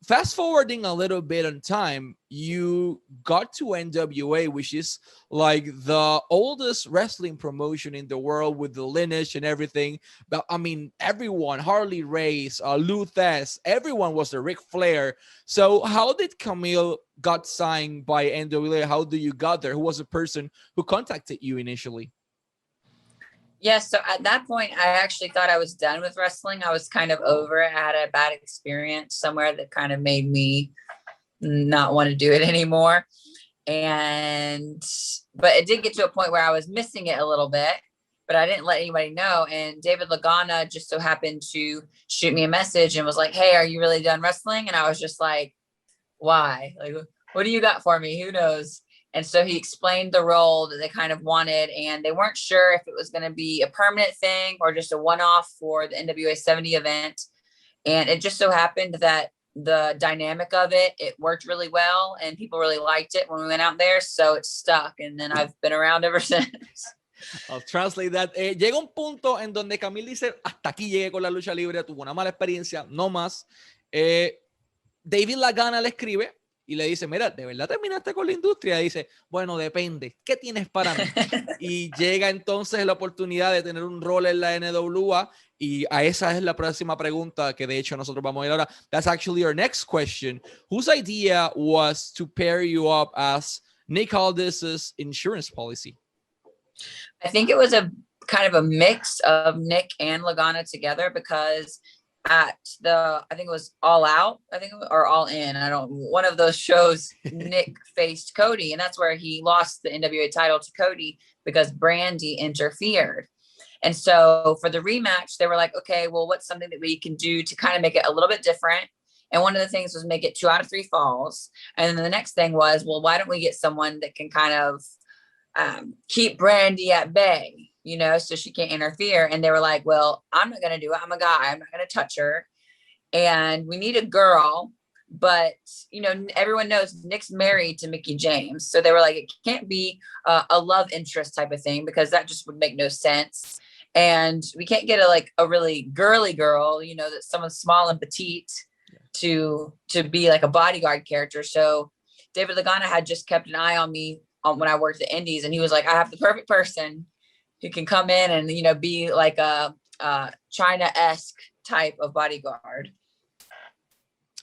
fast forwarding a little bit on time, you got to NWA, which is like the oldest wrestling promotion in the world with the lineage and everything. But I mean, everyone, Harley Race, Luthes, everyone was a Ric Flair. So how did Kamille got signed by NWA? How do you got there? Who was the person who contacted you initially? Yeah, so at that point, I actually thought I was done with wrestling. I was kind of over it. I had a bad experience somewhere that kind of made me not want to do it anymore. And, but it did get to a point where I was missing it a little bit, but I didn't let anybody know. And David Lagana just so happened to shoot me a message and was like, "Hey, are you really done wrestling?" And I was just like, "Why? Like, what do you got for me? Who knows?" And so he explained the role that they kind of wanted, and they weren't sure if it was going to be a permanent thing or just a one-off for the NWA 70 event. And it just so happened that the dynamic of it worked really well, and people really liked it when we went out there. So it stuck, and then I've been around ever since. I'll translate that. Llega un punto en donde Kamille dice, hasta aquí llegué con la lucha libre, tuvo una mala experiencia, no más. David Lagana le escribe y le dice, mira, ¿de verdad terminaste con la industria? Y dice, bueno, depende, ¿qué tienes para mí? Y llega entonces la oportunidad de tener un rol en la NWA, y a esa es la próxima pregunta que de hecho nosotros vamos a ir ahora. That's actually our next question. Whose idea was to pair you up as Nick Aldis's insurance policy? I think it was a kind of a mix of Nick and Lagana together, because at I think it was All Out, or All In, one of those shows, Nick faced Cody, and that's where he lost the NWA title to Cody because Brandy interfered. And so for the rematch, they were like, okay, well, what's something that we can do to kind of make it a little bit different? And one of the things was make it 2 out of 3 falls. And then the next thing was, well, why don't we get someone that can kind of keep Brandy at bay, so she can't interfere. And they were like, well, I'm not going to do it. I'm a guy. I'm not going to touch her. And we need a girl. But, everyone knows Nick's married to Mickie James. So they were like, it can't be a love interest type of thing, because that just would make no sense. And we can't get a really girly girl, that's someone small and petite to be like a bodyguard character. So David Lagana had just kept an eye on me when I worked at Indies, and he was like, I have the perfect person who can come in and, be like a China-esque type of bodyguard.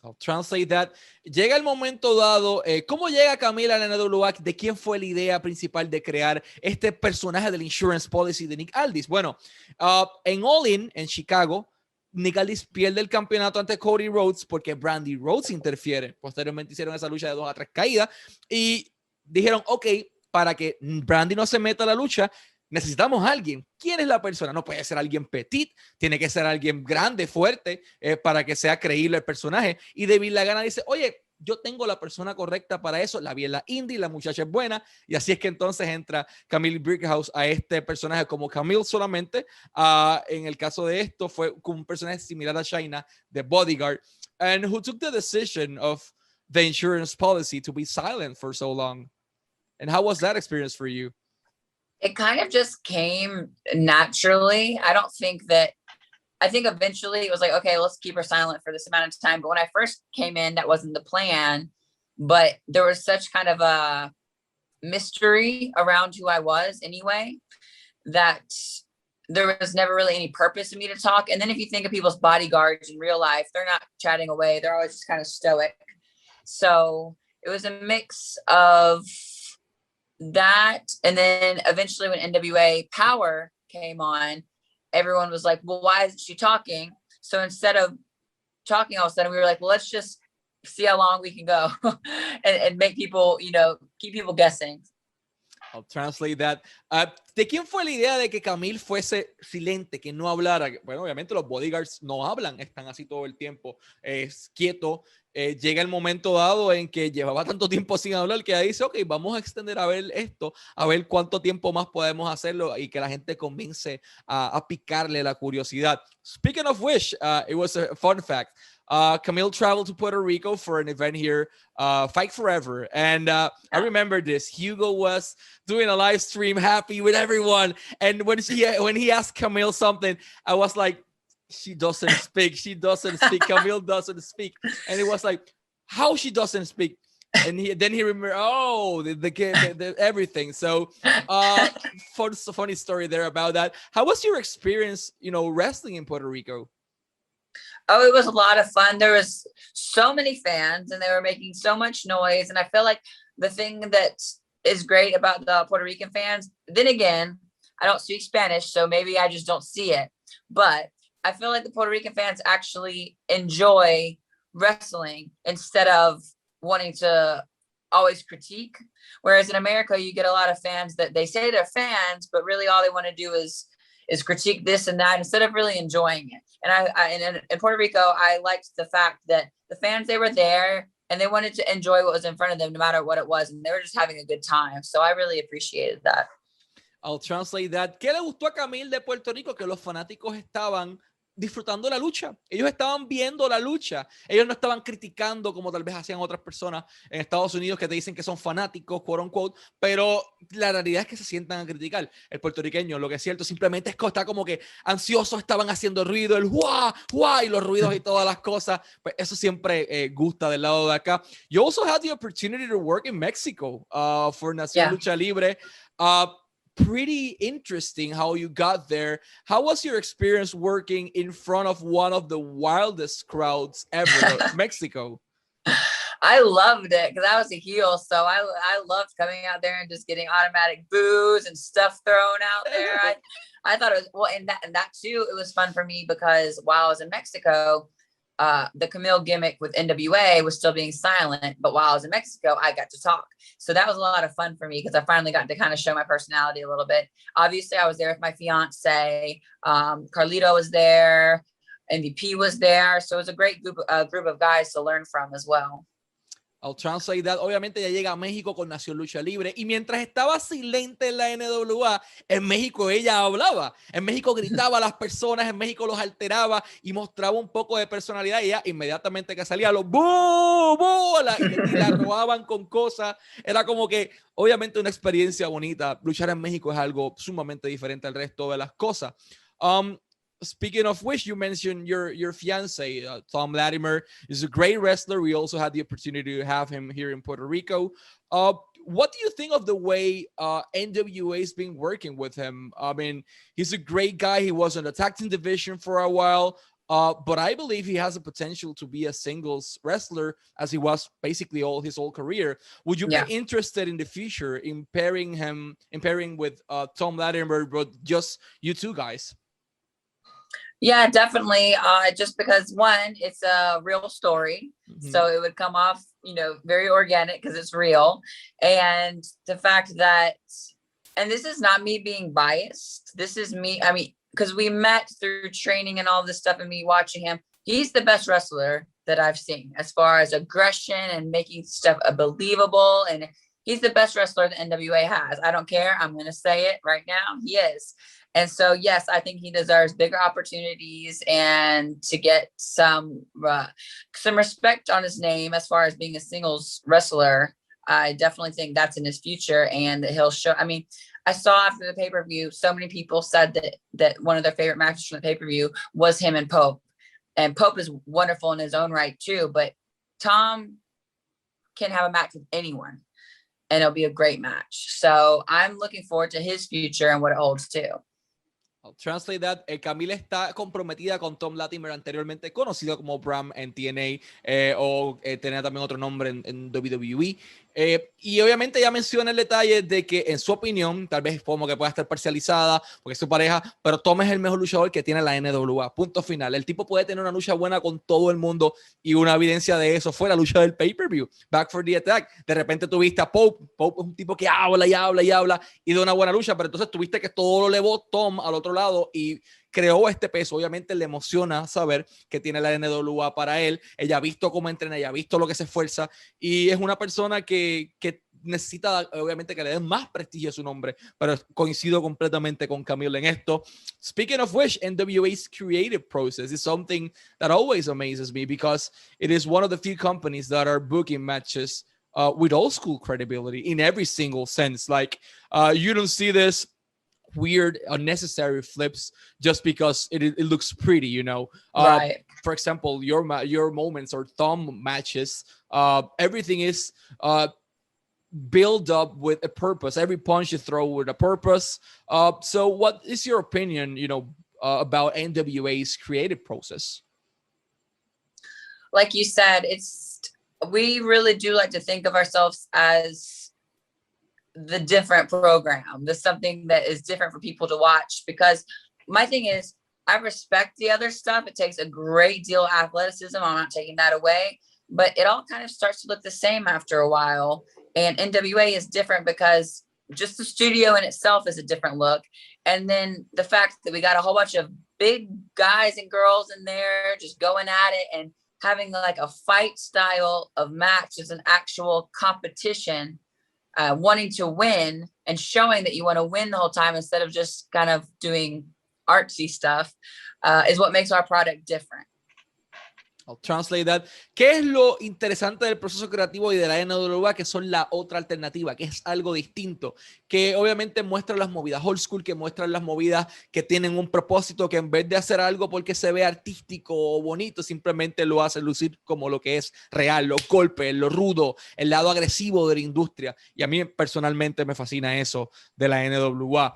I'll translate that. Llega el momento dado. ¿Cómo llega Kamille a la NWA? ¿De quién fue la idea principal de crear este personaje del insurance policy de Nick Aldis? Bueno, en All In, en Chicago, Nick Aldis pierde el campeonato ante Cody Rhodes porque Brandy Rhodes interfiere. Posteriormente hicieron esa lucha de 2 a 3 caídas y dijeron, ok, para que Brandy no se meta a la lucha, necesitamos a alguien. ¿Quién es la persona? No puede ser alguien petit, tiene que ser alguien grande, fuerte, para que sea creíble el personaje. Y David Lagana dice, oye, yo tengo la persona correcta para eso, la vi en la indie, la muchacha es buena, y así es que entonces entra Kamille Brickhouse a este personaje como Kamille solamente. En el caso de esto fue como un personaje similar a China, de Bodyguard, and who took the decision of the insurance policy to be silent for so long. And how was that experience for you? It kind of just came naturally. I think eventually it was like, okay, let's keep her silent for this amount of time. But when I first came in, that wasn't the plan. But there was such kind of a mystery around who I was anyway, that there was never really any purpose in me to talk. And then if you think of people's bodyguards in real life, they're not chatting away. They're always just kind of stoic. So it was a mix of that. And then eventually when NWA Power came on, everyone was like, well, why isn't she talking? So instead of talking all of a sudden, we were like, well, let's just see how long we can go and make people, keep people guessing. I'll translate that. ¿De quién fue la idea de que Kamille fuese silente, que no hablara? Bueno, obviamente los bodyguards no hablan, están así todo el tiempo, es quieto. Llega el momento dado en que llevaba tanto tiempo sin hablar que dice, ok, vamos a extender a ver esto, a ver cuánto tiempo más podemos hacerlo y que la gente comience a picarle la curiosidad. Speaking of which, it was a fun fact. Kamille traveled to Puerto Rico for an event here, Fight Forever. And I remember this. Hugo was doing a live stream, happy with everyone. And when he asked Kamille something, I was like, she doesn't speak. She doesn't speak. Kamille doesn't speak. And it was like, how she doesn't speak? And then he remembered, oh, the everything. So funny story there about that. How was your experience, wrestling in Puerto Rico? Oh, it was a lot of fun. There was so many fans and they were making so much noise. And I feel like the thing that is great about the Puerto Rican fans, then again, I don't speak Spanish, so maybe I just don't see it. But I feel like the Puerto Rican fans actually enjoy wrestling instead of wanting to always critique. Whereas in America, you get a lot of fans that they say they're fans, but really all they want to do is critique this and that instead of really enjoying it. And in Puerto Rico, I liked the fact that the fans, they were there and they wanted to enjoy what was in front of them, no matter what it was. And they were just having a good time. So I really appreciated that. I'll translate that. ¿Qué le gustó a Kamille de Puerto Rico? Que los fanáticos estaban disfrutando la lucha. Ellos estaban viendo la lucha. Ellos no estaban criticando como tal vez hacían otras personas en Estados Unidos que te dicen que son fanáticos, quote unquote, pero la realidad es que se sientan a criticar. El puertorriqueño, lo que es cierto, simplemente es que está como que ansiosos, estaban haciendo ruido, el ¡guau! ¡Guau! Y los ruidos y todas las cosas. Pues eso siempre gusta del lado de acá. You also had the opportunity to work in Mexico for Nación Lucha Libre. Pretty interesting how you got there. How was your experience working in front of one of the wildest crowds ever, Mexico? I loved it because I was a heel, so I loved coming out there and just getting automatic boos and stuff thrown out there. I thought it was and that too. It was fun for me because while I was in Mexico, the Kamille gimmick with NWA was still being silent, but while I was in Mexico, I got to talk. So that was a lot of fun for me because I finally got to kind of show my personality a little bit. Obviously, I was there with my fiance. Carlito was there. MVP was there. So it was a great group of guys to learn from as well. I'll translate that. Obviamente ya llega a México con Nación Lucha Libre y mientras estaba silente en la NWA, en México ella hablaba, en México gritaba a las personas, en México los alteraba y mostraba un poco de personalidad y ella inmediatamente que salía los ¡bú! ¡Bola! Y la robaban con cosas. Era como que obviamente una experiencia bonita. Luchar en México es algo sumamente diferente al resto de las cosas. Speaking of which, you mentioned your fiance, Tom Latimer, is a great wrestler. We also had the opportunity to have him here in Puerto Rico. What do you think of the way NWA has been working with him? I mean, he's a great guy. He was in the tag team division for a while, but I believe he has a potential to be a singles wrestler as he was basically his whole career. Would you be interested in the future in pairing with Tom Latimer, but just you two guys? Yeah, definitely. Just because one, it's a real story. Mm-hmm. So it would come off, very organic because it's real. And the fact that, and this is not me being biased. This is me. I mean, because we met through training and all this stuff and me watching him. He's the best wrestler that I've seen as far as aggression and making stuff believable. And he's the best wrestler the NWA has. I don't care. I'm going to say it right now. He is. And so, yes, I think he deserves bigger opportunities and to get some respect on his name as far as being a singles wrestler. I definitely think that's in his future and that he'll show. I mean, I saw after the pay-per-view, so many people said that one of their favorite matches from the pay-per-view was him and Pope. And Pope is wonderful in his own right, too. But Tom can have a match with anyone, and it'll be a great match. So I'm looking forward to his future and what it holds, too. I'll translate that. Kamille está comprometida con Tom Latimer, anteriormente conocido como Bram en TNA o tenía también otro nombre en WWE. Y obviamente ya menciona el detalle de que en su opinión, tal vez como que pueda estar parcializada porque es su pareja, pero Tom es el mejor luchador que tiene la NWA, punto final. El tipo puede tener una lucha buena con todo el mundo y una evidencia de eso fue la lucha del pay-per-view, Back for the Attack. De repente tuviste a Pope es un tipo que habla y habla y habla y de una buena lucha, pero entonces tuviste que todo lo elevó Tom al otro lado y creó este peso. Obviamente le emociona saber que tiene la NWA para él. Ella ha visto cómo entrena, ella ha visto lo que se esfuerza y es una persona que necesita obviamente que le den más prestigio a su nombre, pero coincido completamente con Kamille en esto. Speaking of which, NWA's creative process is something that always amazes me because it is one of the few companies that are booking matches with old school credibility in every single sense. Like you don't see this weird, unnecessary flips just because it looks pretty, you know. Right. For example, your moments or thumb matches, everything is build up with a purpose. Every punch you throw with a purpose. So what is your opinion, you know, about NWA's creative process? Like you said, we really do like to think of ourselves as the different program. There's something that is different for people to watch, because my thing is, I respect the other stuff. It takes a great deal of athleticism. I'm not taking that away, but it all kind of starts to look the same after a while. And NWA is different because just the studio in itself is a different look. And then the fact that we got a whole bunch of big guys and girls in there just going at it and having like a fight style of match is an actual competition, wanting to win and showing that you want to win the whole time instead of just kind of doing artsy stuff, is what makes our product different. I'll translate that. ¿Qué es lo interesante del proceso creativo y de la NWA? Que son la otra alternativa, que es algo distinto, que obviamente muestra las movidas old school, que muestran las movidas que tienen un propósito, que en vez de hacer algo porque se ve artístico o bonito, simplemente lo hace lucir como lo que es real, los golpes, lo rudo, el lado agresivo de la industria. Y a mí personalmente me fascina eso de la NWA.